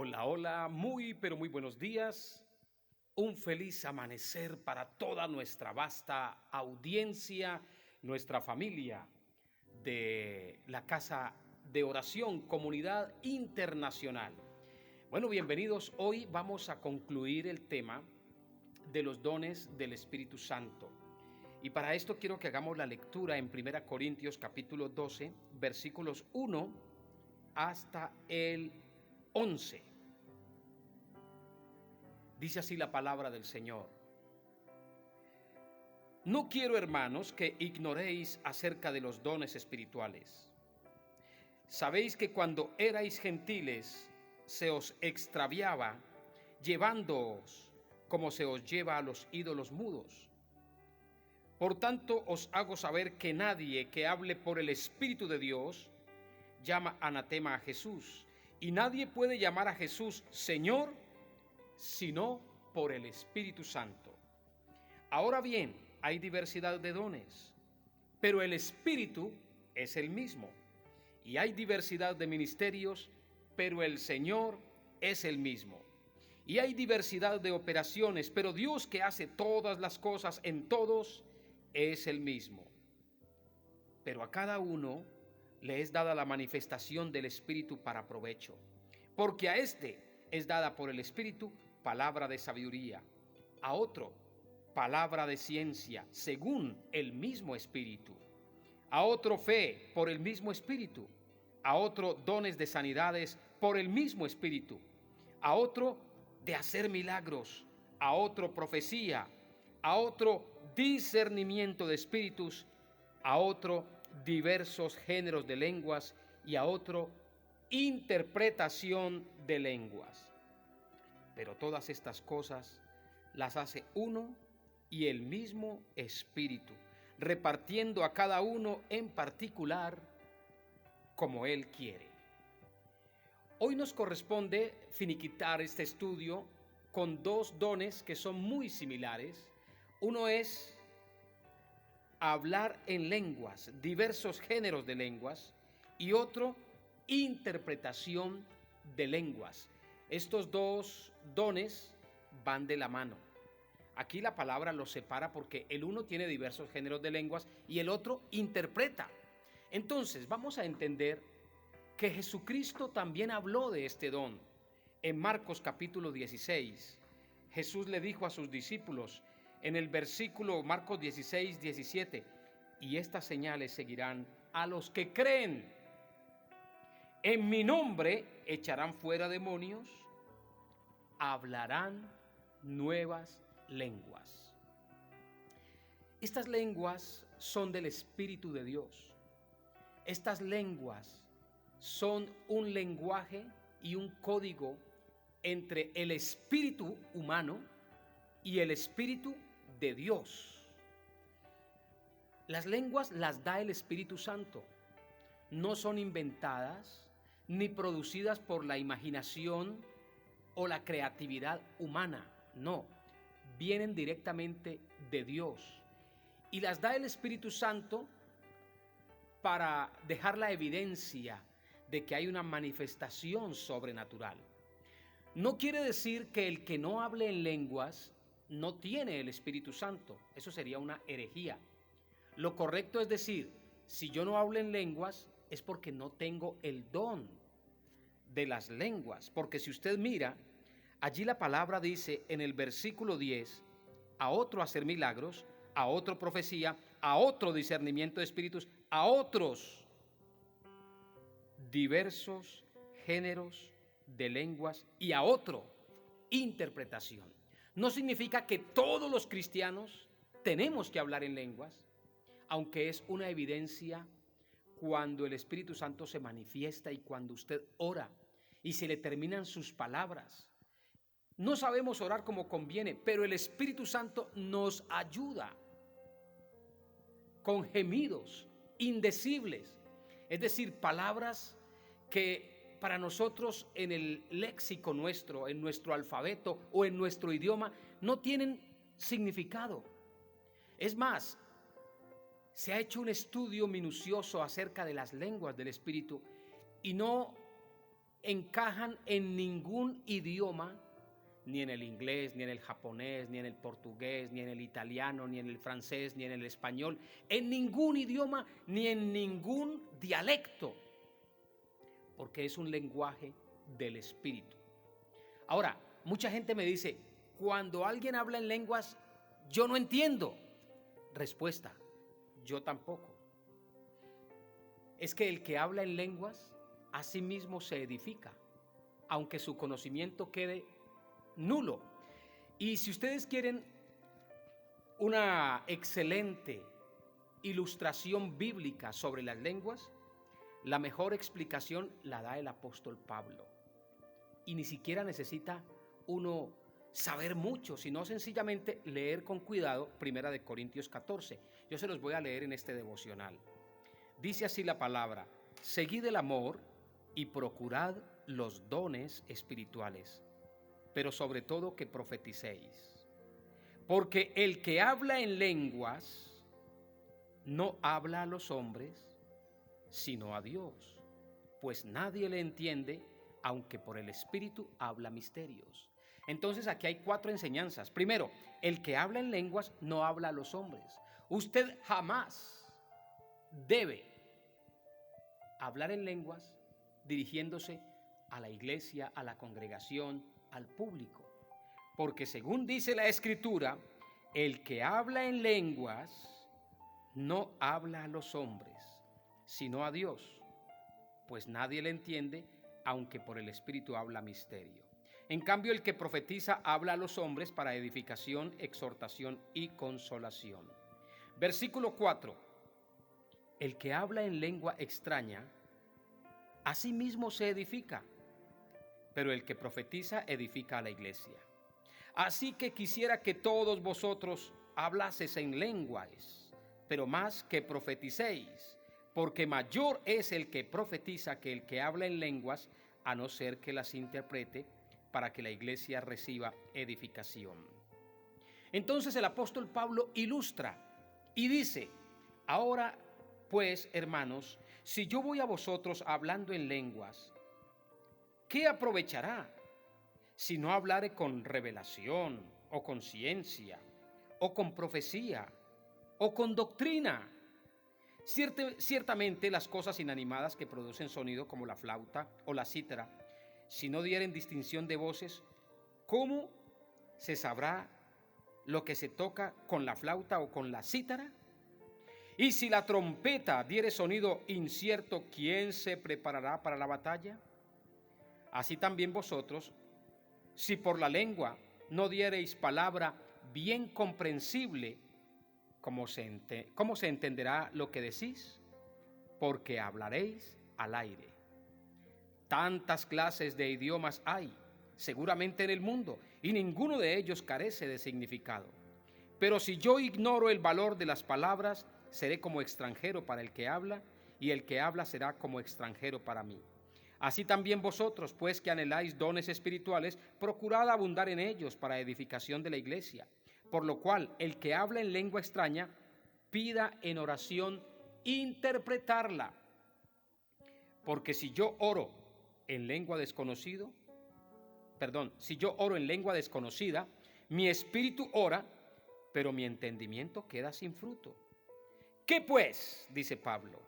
Hola, hola, muy pero muy buenos días. Un feliz amanecer para toda nuestra vasta audiencia, nuestra familia de la Casa de Oración Comunidad Internacional. Bueno, bienvenidos. Hoy vamos a concluir el tema de los dones del Espíritu Santo. Y para esto quiero que hagamos la lectura en 1 Corintios capítulo 12, versículos 1 hasta el 11. Dice así la palabra del Señor. No quiero, hermanos, que ignoréis acerca de los dones espirituales. Sabéis que cuando erais gentiles se os extraviaba, llevándoos como se os lleva a los ídolos mudos. Por tanto, os hago saber que nadie que hable por el Espíritu de Dios llama anatema a Jesús, y nadie puede llamar a Jesús Señor sino por el Espíritu Santo. Ahora bien, hay diversidad de dones, pero el Espíritu es el mismo. Y hay diversidad de ministerios, pero el Señor es el mismo. Y hay diversidad de operaciones, pero Dios, que hace todas las cosas en todos, es el mismo. Pero a cada uno le es dada la manifestación del Espíritu para provecho, porque a este es dada por el Espíritu palabra de sabiduría, a otro palabra de ciencia según el mismo Espíritu, a otro fe por el mismo Espíritu, a otro dones de sanidades por el mismo Espíritu, a otro de hacer milagros, a otro profecía, a otro discernimiento de espíritus, a otro diversos géneros de lenguas y a otro interpretación de lenguas. Pero todas estas cosas las hace uno y el mismo Espíritu, repartiendo a cada uno en particular como Él quiere. Hoy nos corresponde finiquitar este estudio con dos dones que son muy similares. Uno es hablar en lenguas, diversos géneros de lenguas, y otro, interpretación de lenguas. Estos dos dones van de la mano. Aquí la palabra los separa porque el uno tiene diversos géneros de lenguas y el otro interpreta. Entonces vamos a entender que Jesucristo también habló de este don. En Marcos capítulo 16, Jesús le dijo a sus discípulos en el versículo Marcos 16, 17, y estas señales seguirán a los que creen. En mi nombre echarán fuera demonios, hablarán nuevas lenguas. Estas lenguas son del Espíritu de Dios. Estas lenguas son un lenguaje y un código entre el espíritu humano y el Espíritu de Dios. Las lenguas las da el Espíritu Santo. No son inventadas ni producidas por la imaginación o la creatividad humana. No, vienen directamente de Dios. Y las da el Espíritu Santo para dejar la evidencia de que hay una manifestación sobrenatural. No quiere decir que el que no hable en lenguas no tiene el Espíritu Santo. Eso sería una herejía. Lo correcto es decir, si yo no hablo en lenguas es porque no tengo el don de las lenguas. Porque si usted mira, allí la palabra dice en el versículo 10, a otro hacer milagros, a otro profecía, a otro discernimiento de espíritus, a otros diversos géneros de lenguas y a otro interpretación. No significa que todos los cristianos tenemos que hablar en lenguas, aunque es una evidencia cuando el Espíritu Santo se manifiesta y cuando usted ora y se le terminan sus palabras. No sabemos orar como conviene, pero el Espíritu Santo nos ayuda con gemidos indecibles, es decir, palabras que para nosotros en el léxico nuestro, en nuestro alfabeto o en nuestro idioma no tienen significado. Es más, se ha hecho un estudio minucioso acerca de las lenguas del Espíritu y no encajan en ningún idioma, ni en el inglés, ni en el japonés, ni en el portugués, ni en el italiano, ni en el francés, ni en el español, en ningún idioma, ni en ningún dialecto, porque es un lenguaje del Espíritu. Ahora, mucha gente me dice, cuando alguien habla en lenguas, yo no entiendo. Respuesta, yo tampoco. Es que el que habla en lenguas, a sí mismo se edifica, aunque su conocimiento quede nulo. Y si ustedes quieren una excelente ilustración bíblica sobre las lenguas, la mejor explicación la da el apóstol Pablo. Y ni siquiera necesita uno saber mucho, sino sencillamente leer con cuidado 1 Corintios 14. Yo se los voy a leer en este devocional. Dice así la palabra: seguid el amor y procurad los dones espirituales, pero sobre todo que profeticéis. Porque el que habla en lenguas no habla a los hombres, sino a Dios, pues nadie le entiende, aunque por el Espíritu habla misterios. Entonces aquí hay 4 enseñanzas. Primero, el que habla en lenguas no habla a los hombres. Usted jamás debe hablar en lenguas dirigiéndose a la iglesia, a la congregación, al público. Porque según dice la Escritura, el que habla en lenguas no habla a los hombres, sino a Dios, pues nadie le entiende, aunque por el Espíritu habla misterio. En cambio, el que profetiza habla a los hombres para edificación, exhortación y consolación. Versículo 4. El que habla en lengua extraña, a sí mismo se edifica, pero el que profetiza edifica a la iglesia. Así que quisiera que todos vosotros hablaseis en lenguas, pero más que profeticéis, porque mayor es el que profetiza que el que habla en lenguas, a no ser que las interprete, para que la iglesia reciba edificación. Entonces el apóstol Pablo ilustra y dice: ahora pues, hermanos, si yo voy a vosotros hablando en lenguas, ¿qué aprovechará? Si no hablare con revelación, o con ciencia, o con profecía, o con doctrina. Ciertamente las cosas inanimadas que producen sonido, como la flauta o la cítara, si no dieren distinción de voces, ¿cómo se sabrá lo que se toca con la flauta o con la cítara? Y si la trompeta diere sonido incierto, ¿quién se preparará para la batalla? Así también vosotros, si por la lengua no diereis palabra bien comprensible, ¿cómo se entenderá lo que decís? Porque hablaréis al aire. Tantas clases de idiomas hay, seguramente en el mundo, y ninguno de ellos carece de significado. Pero si yo ignoro el valor de las palabras, seré como extranjero para el que habla, y el que habla será como extranjero para mí. Así también vosotros, pues que anheláis dones espirituales, procurad abundar en ellos para edificación de la iglesia. Por lo cual, el que habla en lengua extraña, pida en oración interpretarla. Porque si yo oro en lengua desconocida, mi espíritu ora, pero mi entendimiento queda sin fruto. ¿Qué pues? Dice Pablo.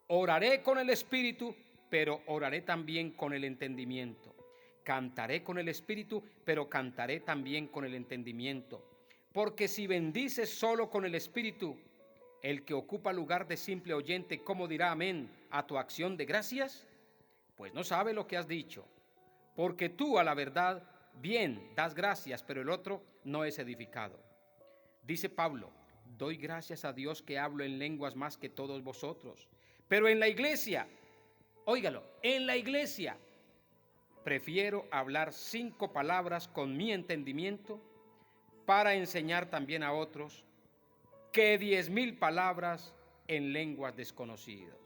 Oraré con el espíritu, pero oraré también con el entendimiento. Cantaré con el espíritu, pero cantaré también con el entendimiento. Porque si bendices solo con el espíritu, el que ocupa lugar de simple oyente, ¿cómo dirá amén a tu acción de gracias? Pues no sabe lo que has dicho. Porque tú, a la verdad, bien das gracias, pero el otro no es edificado. Dice Pablo: doy gracias a Dios que hablo en lenguas más que todos vosotros. Pero en la iglesia, óigalo, en la iglesia, prefiero hablar 5 palabras con mi entendimiento para enseñar también a otros, que 10,000 palabras en lenguas desconocidas.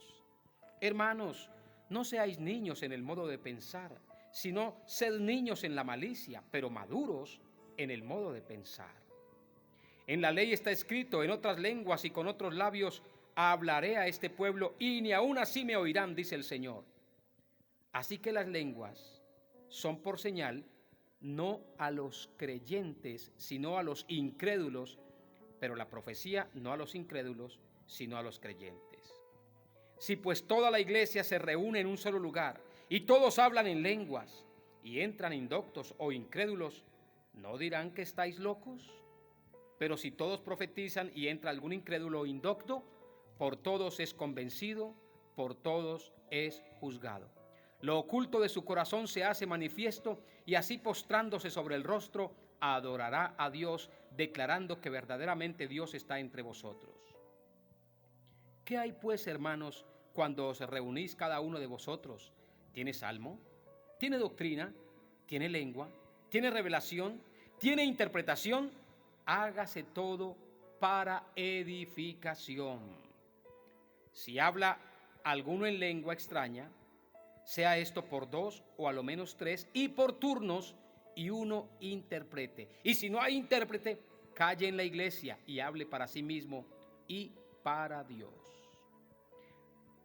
Hermanos, no seáis niños en el modo de pensar, sino sed niños en la malicia, pero maduros en el modo de pensar. En la ley está escrito: en otras lenguas y con otros labios hablaré a este pueblo, y ni aun así me oirán, dice el Señor. Así que las lenguas son por señal no a los creyentes, sino a los incrédulos, pero la profecía no a los incrédulos, sino a los creyentes. Si pues toda la iglesia se reúne en un solo lugar y todos hablan en lenguas y entran indoctos o incrédulos, ¿no dirán que estáis locos? Pero si todos profetizan y entra algún incrédulo o indocto, por todos es convencido, por todos es juzgado. Lo oculto de su corazón se hace manifiesto, y así postrándose sobre el rostro, adorará a Dios, declarando que verdaderamente Dios está entre vosotros. ¿Qué hay pues, hermanos, cuando os reunís cada uno de vosotros? ¿Tiene salmo? ¿Tiene doctrina? ¿Tiene lengua? ¿Tiene revelación? ¿Tiene interpretación? Hágase todo para edificación. Si habla alguno en lengua extraña, sea esto por 2 o a lo menos 3, y por turnos, y uno interprete. Y si no hay intérprete, calle en la iglesia y hable para sí mismo y para Dios.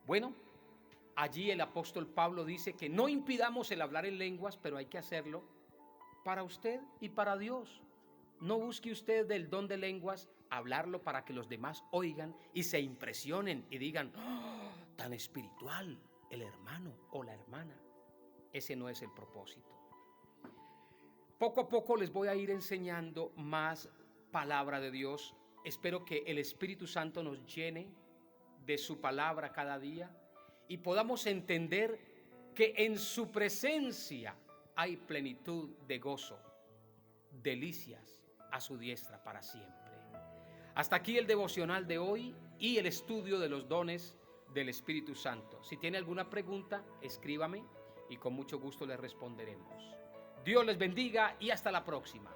Bueno, allí el apóstol Pablo dice que no impidamos el hablar en lenguas, pero hay que hacerlo para usted y para Dios. No busque usted del don de lenguas hablarlo para que los demás oigan y se impresionen y digan: ¡oh, tan espiritual el hermano o la hermana! Ese no es el propósito. Poco a poco les voy a ir enseñando más palabra de Dios. Espero que el Espíritu Santo nos llene de su palabra cada día y podamos entender que en su presencia hay plenitud de gozo, delicias a su diestra para siempre. Hasta aquí el devocional de hoy y el estudio de los dones del Espíritu Santo. Si tiene alguna pregunta, escríbame y con mucho gusto le responderemos. Dios les bendiga y hasta la próxima.